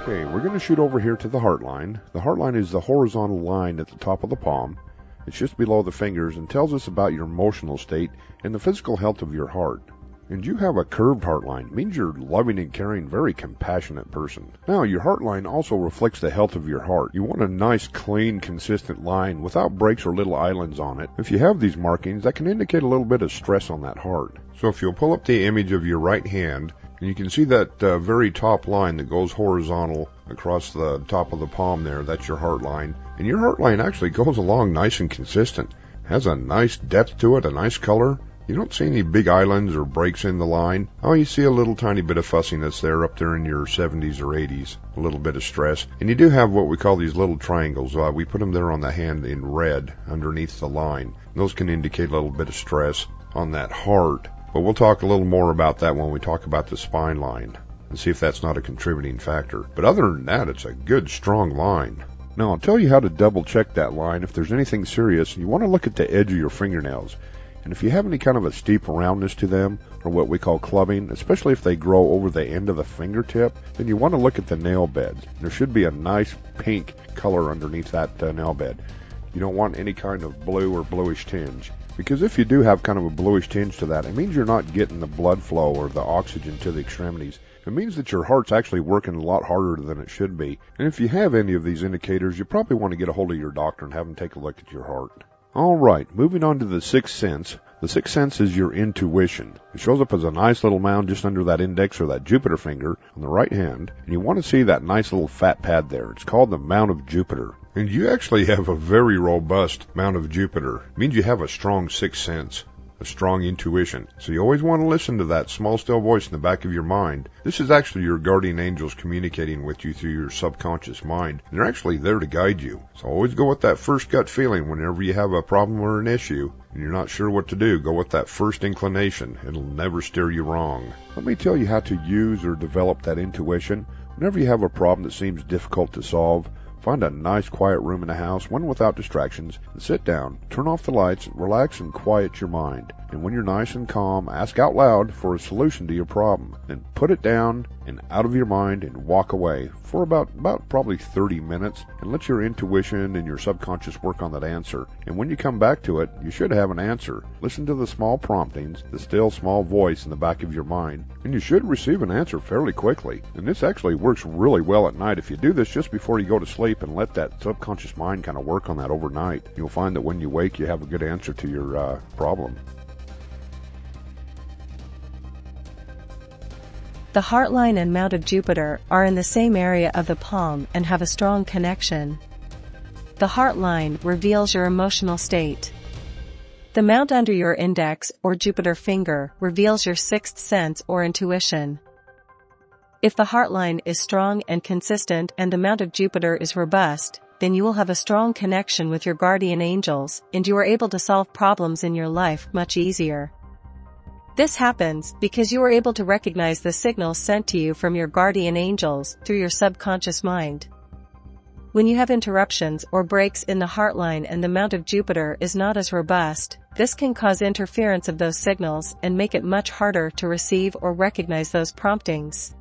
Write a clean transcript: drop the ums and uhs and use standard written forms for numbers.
Okay, we're going to shoot over here to the heart line. The heart line is the horizontal line at the top of the palm. It's just below the fingers and tells us about your emotional state and the physical health of your heart. And you have a curved heart line. It means you're loving and caring, very compassionate person. Now, your heart line also reflects the health of your heart. You want a nice, clean, consistent line without breaks or little islands on it. If you have these markings, that can indicate a little bit of stress on that heart. So if you'll pull up the image of your right hand, and you can see that very top line that goes horizontal across the top of the palm there, that's your heart line. And your heart line actually goes along nice and consistent. It has a nice depth to it, a nice color. You don't see any big islands or breaks in the line. Oh, you see a little tiny bit of fussiness there up there in your 70s or 80s, a little bit of stress. And you do have what we call these little triangles. We put them there on the hand in red underneath the line. Those can indicate a little bit of stress on that heart. But we'll talk a little more about that when we talk about the spine line and see if that's not a contributing factor. But other than that, it's a good, strong line. Now, I'll tell you how to double check that line. If there's anything serious, you want to look at the edge of your fingernails. And if you have any kind of a steep roundness to them, or what we call clubbing, especially if they grow over the end of the fingertip, then you want to look at the nail beds. There should be a nice pink color underneath that nail bed. You don't want any kind of blue or bluish tinge. Because if you do have kind of a bluish tinge to that, it means you're not getting the blood flow or the oxygen to the extremities. It means that your heart's actually working a lot harder than it should be. And if you have any of these indicators, you probably want to get a hold of your doctor and have them take a look at your heart. All right, moving on to the sixth sense. The sixth sense is your intuition. It shows up as a nice little mound just under that index or that Jupiter finger on the right hand. And you want to see that nice little fat pad there. It's called the Mount of Jupiter. And you actually have a very robust Mount of Jupiter. It means you have a strong sixth sense, a strong intuition. So you always want to listen to that small, still voice in the back of your mind. This is actually your guardian angels communicating with you through your subconscious mind. And they're actually there to guide you. So always go with that first gut feeling whenever you have a problem or an issue and you're not sure what to do. Go with that first inclination. It'll never steer you wrong. Let me tell you how to use or develop that intuition. Whenever you have a problem that seems difficult to solve, find a nice quiet room in the house, one without distractions, and sit down, turn off the lights, relax and quiet your mind. And when you're nice and calm, ask out loud for a solution to your problem. Then put it down and out of your mind and walk away for about probably 30 minutes and let your intuition and your subconscious work on that answer. And when you come back to it, you should have an answer. Listen to the small promptings, the still small voice in the back of your mind, and you should receive an answer fairly quickly. And this actually works really well at night. If you do this just before you go to sleep and let that subconscious mind kind of work on that overnight, you'll find that when you wake, you have a good answer to your problem. The heart line and Mount of Jupiter are in the same area of the palm and have a strong connection. The heart line reveals your emotional state. The mount under your index or Jupiter finger reveals your sixth sense or intuition. If the heart line is strong and consistent and the Mount of Jupiter is robust, then you will have a strong connection with your guardian angels and you are able to solve problems in your life much easier. This happens because you are able to recognize the signals sent to you from your guardian angels through your subconscious mind. When you have interruptions or breaks in the heart line and the Mount of Jupiter is not as robust, this can cause interference of those signals and make it much harder to receive or recognize those promptings.